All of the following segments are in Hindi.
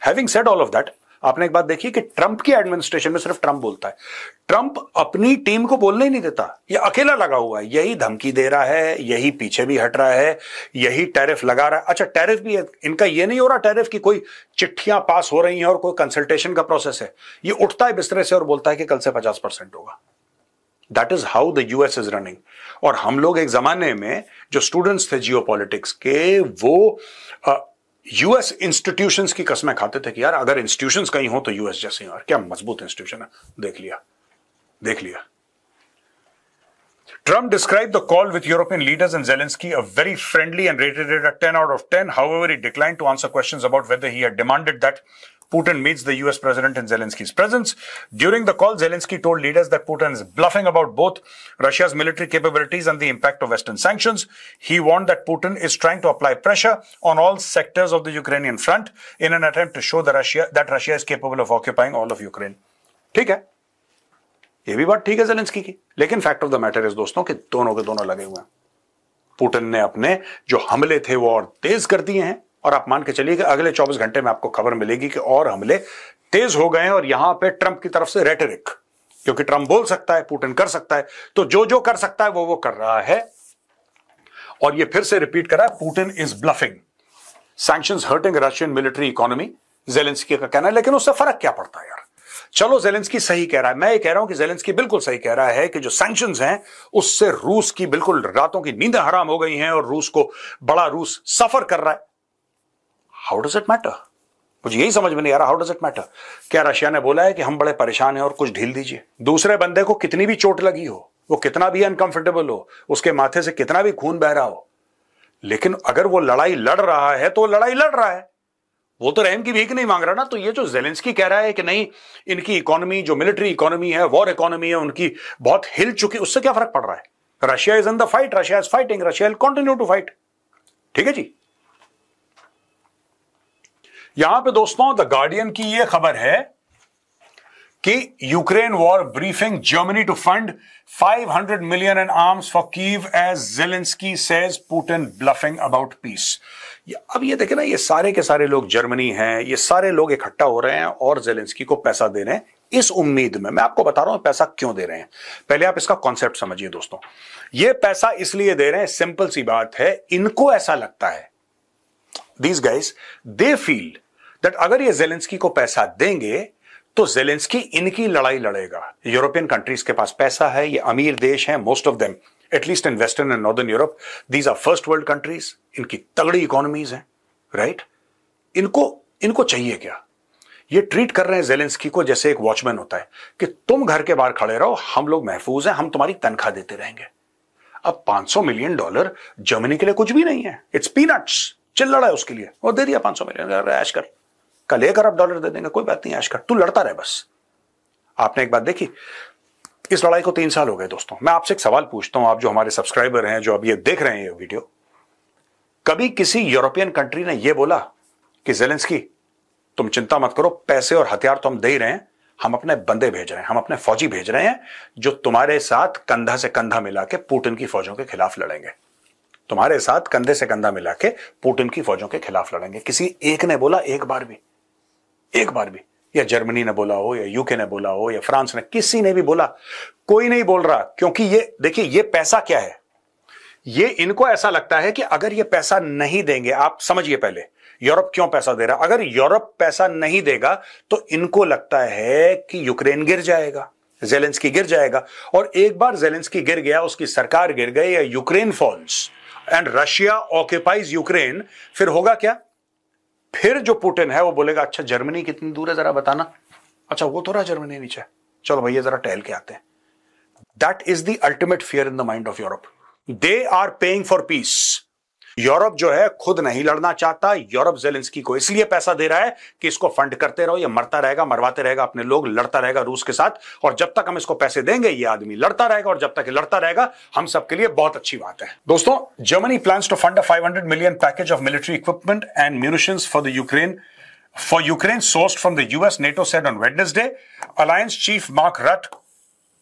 Having said all of that, आपने एक बात देखी कि ट्रंप की एडमिनिस्ट्रेशन में सिर्फ ट्रंप बोलता है, ट्रंप अपनी टीम को बोलने ही नहीं देता, ये अकेला लगा हुआ है, यही धमकी दे रहा है, यही पीछे भी हट रहा है, यही टैरिफ लगा रहा है। अच्छा टैरिफ भी है, इनका ये नहीं हो रहा टैरिफ की कोई चिट्ठियां पास हो रही हैं और कोई कंसल्टेशन का प्रोसेस है, ये उठता है बिस्तरे से और बोलता है कि कल से 50% होगा। That is how the US is running. और हम लोग एक जमाने में जो स्टूडेंट्स थे जियोपॉलिटिक्स के, वो यूएस इंस्टीट्यूशंस की कसमें खाते थे कि यार अगर इंस्टीट्यूशंस कहीं हो तो यूएस जैसे यार क्या मजबूत इंस्टीट्यूशन है। देख लिया। Trump described the call with European leaders and Zelensky a very friendly and rated it a 10 out of 10. However, he declined to answer questions about whether he had demanded that Putin meets the US president in Zelensky's presence. During the call, Zelensky told leaders that Putin is bluffing about both Russia's military capabilities and the impact of Western sanctions. He warned that Putin is trying to apply pressure on all sectors of the Ukrainian front in an attempt to show that Russia is capable of occupying all of Ukraine. ठीक है, ये भी बात ठीक है ज़ेलेंस्की की, लेकिन fact of the matter is दोस्तों कि दोनों के दोनों लगे हुए हैं। पुतिन ने अपने जो हमले थे वो और तेज कर दिए हैं, और आप मान के चलिए कि अगले 24 घंटे में आपको खबर मिलेगी कि और हमले तेज हो गए हैं। और यहां पे ट्रंप की तरफ से रेटरिक, क्योंकि ट्रंप बोल सकता है, पुतिन कर सकता है, तो जो जो कर सकता है वो कर रहा है। और ये फिर से रिपीट करा, Putin is bluffing, sanctions hurting Russian military economy, Zelensky का कहना है। लेकिन उससे फर्क क्या पड़ता है यार, चलो ज़ेलेंस्की सही कह रहा है, मैं ये कह रहा हूं कि ज़ेलेंस्की बिल्कुल सही कह रहा है कि जो सैंक्शंस हैं उससे रूस की बिल्कुल रातों की नींदें हराम हो गई हैं और रूस को बड़ा रूस सफर कर रहा है। How does it matter? मुझे यही समझ में नहीं आ रहा, हाउ डज इट मैटर? क्या रशिया ने बोला है कि हम बड़े परेशान हैं और कुछ ढील दीजिए? दूसरे बंदे को कितनी भी चोट लगी हो, वो कितना भी अनकंफर्टेबल हो, उसके माथे से कितना भी खून बह रहा हो, लेकिन अगर वो लड़ाई लड़ रहा है तो लड़ाई लड़ रहा है, वो तो रहम की भीख नहीं मांग रहा ना। तो ये जो ज़ेलेंस्की कह रहा है कि नहीं इनकी इकोनॉमी, जो मिलिट्री इकोनॉमी है, वॉर इकोनॉमी है, उनकी बहुत हिल चुकी, उससे क्या फर्क पड़ रहा है? Russia is in the fight, Russia is fighting, Russia will continue to fight. ठीक है जी। यहां पे दोस्तों द गार्डियन की यह खबर है कि Ukraine war briefing, Germany to fund 500 million in arms for Kyiv as Zelensky says Putin bluffing about peace। अब ये देखे ना, ये सारे के सारे लोग जर्मनी हैं, ये सारे लोग इकट्ठा हो रहे हैं और जेलेंस्की को पैसा दे रहे हैं इस उम्मीद में। मैं आपको बता रहा हूं पैसा क्यों दे रहे हैं, पहले आप इसका कॉन्सेप्ट समझिए दोस्तों। ये पैसा इसलिए दे रहे हैं, सिंपल सी बात है, इनको ऐसा लगता है, these guys they feel that अगर ये जेलेंस्की को पैसा देंगे तो जेलेंस्की इनकी लड़ाई लड़ेगा। यूरोपियन कंट्रीज के पास पैसा है, ये अमीर देश हैं, most of them, at least in western and northern Europe, these are first world countries, इनकी तगड़ी इकोनॉमीज हैं, राइट? इनको चाहिए क्या? ये ट्रीट कर रहे हैं जेलेंस्की को जैसे एक वॉचमैन होता है कि तुम घर के बाहर खड़े रहो, हम लोग महफूज हैं, हम तुम्हारी तनख्वाह देते रहेंगे। अब $500 million जर्मनी के लिए कुछ भी नहीं है, इट्स पीनट्स, चिल लड़ा है उसके लिए, वो दे दिया 500 million, ऐश कर, कल $1 अरब दे देंगे, कोई बात नहीं, ऐश कर, तू लड़ता रहे बस। आपने एक बात देखी, इस लड़ाई को 3 साल हो गए दोस्तों। मैं आपसे एक सवाल पूछता हूं, आप जो हमारे सब्सक्राइबर हैं, जो अब ये देख रहे हैं ये वीडियो, कभी किसी यूरोपियन कंट्री ने यह बोला कि ज़ेलेंस्की तुम चिंता मत करो, पैसे और हथियार तो हम दे ही रहे हैं, हम अपने बंदे भेज रहे हैं, हम अपने फौजी भेज रहे हैं जो तुम्हारे साथ कंधा से कंधा मिला के पुतिन की फौजों के खिलाफ लड़ेंगे, तुम्हारे साथ कंधे से कंधा मिला के पुतिन की फौजों के खिलाफ लड़ेंगे? किसी एक ने बोला? एक बार भी? या जर्मनी ने बोला हो, या यूके ने बोला हो, या फ्रांस ने, किसी ने भी बोला? कोई नहीं बोल रहा, क्योंकि ये देखिए, ये पैसा क्या है, ये इनको ऐसा लगता है कि अगर ये पैसा नहीं देंगे, आप समझिए पहले यूरोप क्यों पैसा दे रहा है, अगर यूरोप पैसा नहीं देगा तो इनको लगता है कि यूक्रेन गिर जाएगा, ज़ेलेंस्की गिर जाएगा, और एक बार ज़ेलेंस्की गिर गया, उसकी सरकार गिर गई, या Ukraine falls and Russia occupies Ukraine, फिर होगा क्या? फिर जो पुतिन है वो बोलेगा अच्छा जर्मनी कितनी दूर है जरा बताना, अच्छा वो तो रहा जर्मनी नीचे, चलो भैया जरा टहल के आते हैं। That is the ultimate fear in the mind of Europe. They are paying for peace. Europe जो है खुद नहीं लड़ना चाहता, यूरोप ज़ेलेंस्की को इसलिए पैसा दे रहा है कि इसको फंड करते रहो, ये मरता रहेगा, मरवाते रहेगा अपने लोग, लड़ता रहेगा रूस के साथ, और जब तक हम इसको पैसे देंगे ये आदमी लड़ता रहेगा, और जब तक ये लड़ता रहेगा हम सबके लिए बहुत अच्छी बात है। दोस्तों, Germany plans to fund a 500 million package of military equipment and munitions for Ukraine sourced from the US, NATO said on Wednesday. Alliance chief Mark Rutte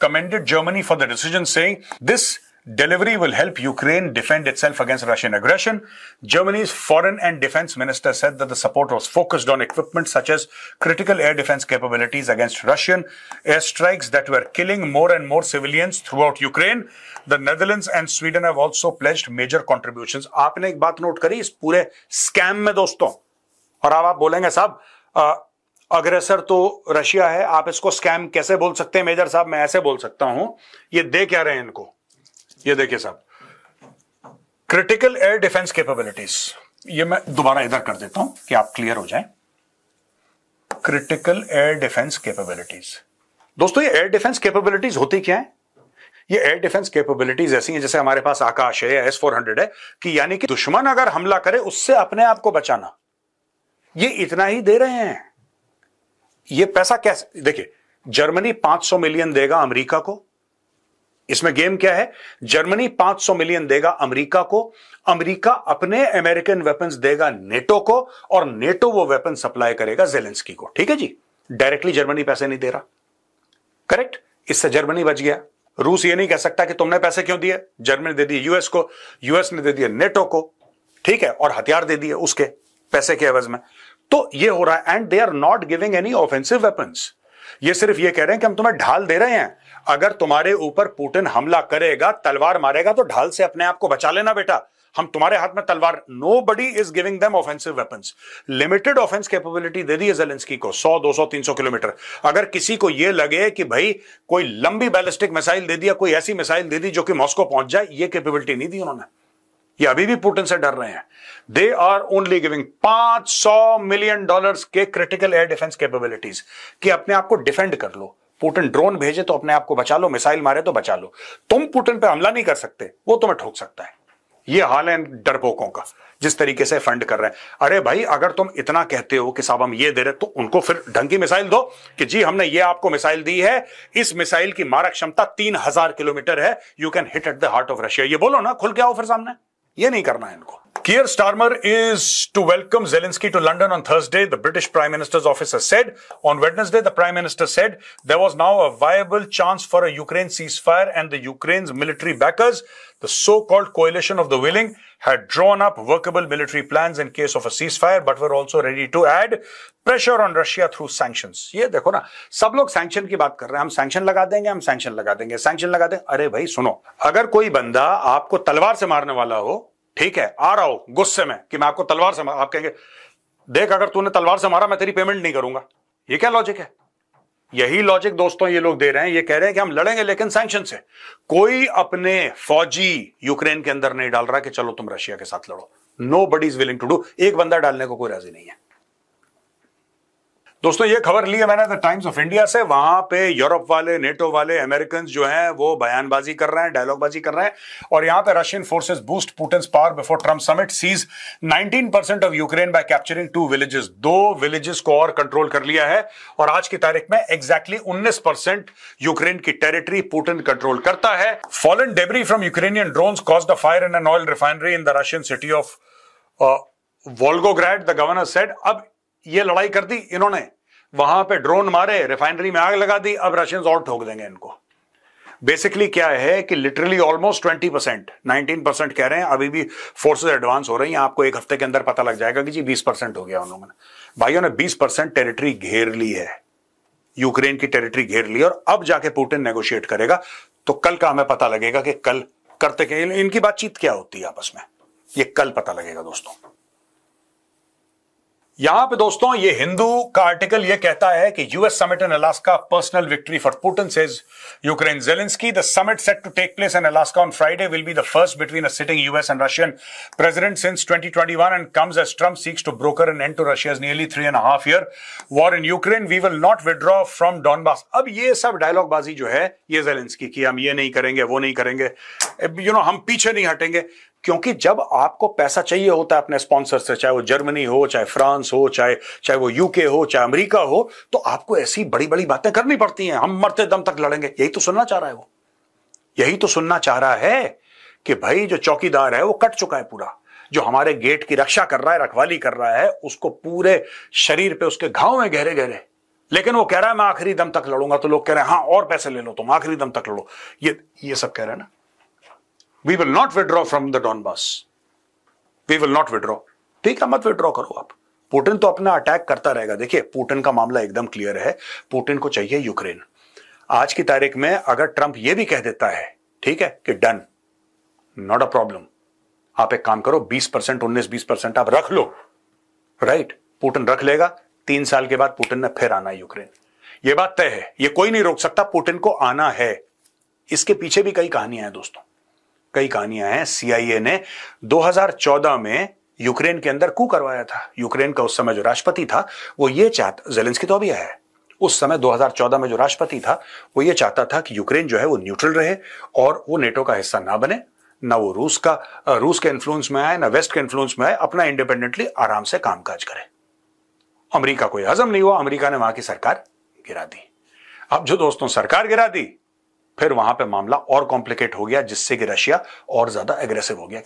commended Germany for the decision, saying this Delivery will help Ukraine defend itself against Russian aggression. Germany's foreign and defense minister said that the support was focused on equipment such as critical air defense capabilities against Russian airstrikes that were killing more and more civilians throughout Ukraine. The Netherlands and Sweden have also pledged major contributions. आपने एक बात नोट करी इस पूरे स्कैम में दोस्तों, और अब आप बोलेंगे साहब अग्रेसर तो रशिया है, आप इसको स्कैम कैसे बोल सकते हैं मेजर साहब? मैं ऐसे बोल सकता हूं, ये दे क्या रहे हैं इनको, ये देखिए साहब, क्रिटिकल एयर डिफेंस कैपेबिलिटीज। ये मैं दोबारा इधर कर देता हूं कि आप क्लियर हो जाएं। क्रिटिकल एयर डिफेंस कैपेबिलिटीज, दोस्तों ये एयर डिफेंस कैपेबिलिटीज होती क्या है? ये एयर डिफेंस कैपेबिलिटीज ऐसी हैं जैसे हमारे पास आकाश है या S-400 है, कि यानी कि दुश्मन अगर हमला करे उससे अपने आप को बचाना, ये इतना ही दे रहे हैं। ये पैसा कैसे, देखिए जर्मनी 500 मिलियन देगा अमेरिका को, इसमें गेम क्या है? जर्मनी 500 मिलियन देगा अमेरिका को, अमेरिका अपने अमेरिकन वेपन्स देगा नेटो को, और नेटो वो वेपन सप्लाई करेगा जेलेंस्की को। ठीक है जी, डायरेक्टली जर्मनी पैसे नहीं दे रहा, करेक्ट? इससे जर्मनी बच गया। रूस ये नहीं कह सकता कि तुमने पैसे क्यों दिए, जर्मनी दे दिए यूएस को, यूएस ने दे दिए नेटो को, ठीक है, और हथियार दे दिए उसके पैसे के एवज में। तो ये हो रहा है, and they are not giving any offensive weapons. ये सिर्फ ये कह रहे हैं कि हम तुम्हें ढाल दे रहे हैं, अगर तुम्हारे ऊपर पुतिन हमला करेगा, तलवार मारेगा, तो ढाल से अपने आप को बचा लेना बेटा, हम तुम्हारे हाथ में तलवार। Nobody is giving them offensive weapons. Limited offence capability दे दी है जेलेंस्की को, 100, 200, 300 किलोमीटर। अगर किसी को यह लगे कि भाई कोई लंबी बैलिस्टिक मिसाइल दे दिया, कोई ऐसी मिसाइल दे दी जो कि मॉस्को पहुंच जाए, ये कैपेबिलिटी नहीं दी उन्होंने। ये अभी भी पुतिन से डर रहे हैं। They are only giving $500 million के क्रिटिकल एयर डिफेंस कैपेबिलिटीज, कि अपने आप को डिफेंड कर लो। पुतिन ड्रोन भेजे तो अपने आप को बचा लो, मिसाइल मारे तो बचा लो। तुम पुतिन पे हमला नहीं कर सकते, वो तुम्हें ठोक सकता है। ये हाल है डरपोकों का, जिस तरीके से फंड कर रहे हैं। अरे भाई, अगर तुम इतना कहते हो कि साहब हम ये दे रहे, तो उनको फिर ढंग की मिसाइल दो कि जी हमने ये आपको मिसाइल दी है, इस मिसाइल की मारक क्षमता 3000 किलोमीटर है, you can hit at the heart of Russia. ये बोलो ना, खुल के आओ फिर सामने। ये नहीं करना है इनको। Keir Starmer is to welcome Zelensky to London on Thursday, the British Prime Minister's office has said. On Wednesday, the Prime Minister said there was now a viable chance for a Ukraine ceasefire, and the Ukraine's military backers, the so-called coalition of the willing, had drawn up workable military plans in case of a ceasefire, but were also ready to add pressure on Russia through sanctions. ये देखो ना, सब लोग सैंक्शन की बात कर रहे हैं, हम सैंक्शन लगा देंगे, हम सैंक्शन लगा देंगे, सैंक्शन लगा देंगे। अरे भाई सुनो, अगर कोई बंदा आपको तलवार से मारने वाला हो, ठीक है, आ रहा हो गुस्से में कि मैं आपको तलवार से, आप कहेंगे देख अगर तूने तलवार से मारा मैं तेरी पेमेंट नहीं करूंगा। ये क्या लॉजिक है? यही लॉजिक दोस्तों ये लोग दे रहे हैं। ये कह रहे हैं कि हम लड़ेंगे लेकिन सैंक्शन से। कोई अपने फौजी यूक्रेन के अंदर नहीं डाल रहा कि चलो तुम रशिया के साथ लड़ो। Nobody is willing to do. एक बंदा डालने को कोई राजी नहीं है। दोस्तों ये खबर ली है मैंने द टाइम्स ऑफ इंडिया से। वहां पे यूरोप वाले, नेटो वाले, अमेरिकन जो हैं वो बयानबाजी कर रहे हैं, डायलॉगबाजी कर रहे हैं, और यहां पे Russian forces boost Putin's power before Trump summit, seize 19% of Ukraine by capturing 2 villages. 2 villages को और कंट्रोल कर लिया है, और आज की तारीख में एग्जैक्टली 19% यूक्रेन की टेरिटरी पुतिन कंट्रोल करता है। Fallen debris from Ukrainian drones caused a fire in an oil refinery in the Russian city of Volgograd, the governor said. अब ये लड़ाई कर दी इन्होंने, वहां पे ड्रोन मारे, रिफाइनरी में आग लगा दी, अब रशियंस और ठोक देंगे इनको। बेसिकली क्या है कि लिटरली ऑलमोस्ट 20%, 19% कह रहे हैं, अभी भी फोर्सेस एडवांस हो रही हैं। आपको एक हफ्ते के अंदर पता लग जाएगा कि जी 20% हो गया उन्होंने। भाइयों ने 20% टेरिटरी घेर ली है, यूक्रेन की टेरिटरी घेर ली, और अब जाके पुतिन नेगोशिएट करेगा। तो कल का हमें पता लगेगा कि कल करते क्या, इनकी बातचीत क्या होती है आपस में, ये कल पता लगेगा दोस्तों। यहां पे दोस्तों ये हिंदू का आर्टिकल ये कहता है कि US summit in Alaska personal victory for Putin, says Ukraine Zelensky. The summit set to take place in Alaska on Friday will be the first between a sitting US and Russian president since 2021 and comes as Trump seeks to broker an end to Russia's nearly 3.5 year war in Ukraine. We will not withdraw from Donbass. अब ये सब डायलॉगबाजी जो है ये जेलेंस्की की, हम ये नहीं करेंगे, वो नहीं करेंगे, हम पीछे नहीं हटेंगे। क्योंकि जब आपको पैसा चाहिए होता है अपने स्पॉन्सर से, चाहे वो जर्मनी हो, चाहे फ्रांस हो, चाहे वो यूके हो, चाहे अमेरिका हो, तो आपको ऐसी बड़ी बड़ी बातें करनी पड़ती हैं। हम मरते दम तक लड़ेंगे, यही तो सुनना चाह रहा है वो। यही तो सुनना चाह रहा है कि भाई जो चौकीदार है वो कट चुका है पूरा, जो हमारे गेट की रक्षा कर रहा है, रखवाली कर रहा है, उसको पूरे शरीर पे उसके घाव में गहरे गहरे, लेकिन वो कह रहा है मैं आखिरी दम तक लड़ूंगा। तो लोग कह रहे हैं हाँ और पैसे ले लो तुम, आखिरी दम तक लड़ो। ये सब कह रहे हैं ना। We will not withdraw from the Donbas, we will not withdraw. ठीक है, मत विड्रॉ करो आप। पुतिन तो अपना अटैक करता रहेगा। देखिए, पुतिन का मामला एकदम क्लियर है, पुतिन को चाहिए यूक्रेन। आज की तारीख में अगर ट्रंप यह भी कह देता है, ठीक है, कि डन, नॉट अ प्रॉब्लम, आप एक काम करो, 20%, 19-20% आप रख लो, राइट, पुतिन रख लेगा। 3 साल के बाद पुतिन ने फिर आना है यूक्रेन, यह बात तय है, यह कोई नहीं रोक सकता, पुतिन को आना है। इसके पीछे भी कई कहानियां हैं दोस्तों, कई कहानियां हैं। सीआईए ने 2014 में यूक्रेन के अंदर कू करवाया था। यूक्रेन का उस समय जो राष्ट्रपति था वो ये चाहता, ज़ेलेंस्की तो अभी आया है, उस समय 2014 में जो राष्ट्रपति था वो ये चाहता था कि यूक्रेन जो है वो न्यूट्रल रहे और वो नेटो का हिस्सा ना बने, ना वो रूस के इन्फ्लुएंस में आए, ना वेस्ट के इन्फ्लुएंस में आए, अपना इंडिपेंडेंटली आराम से कामकाज करे। अमेरिका को हजम नहीं हुआ, अमेरिका ने वहां की सरकार गिरा दी। अब जो दोस्तों सरकार गिरा दी, फिर वहां पे मामला और कॉम्प्लिकेट हो गया, जिससे कि रशिया और ज्यादा एग्रेसिव हो गया।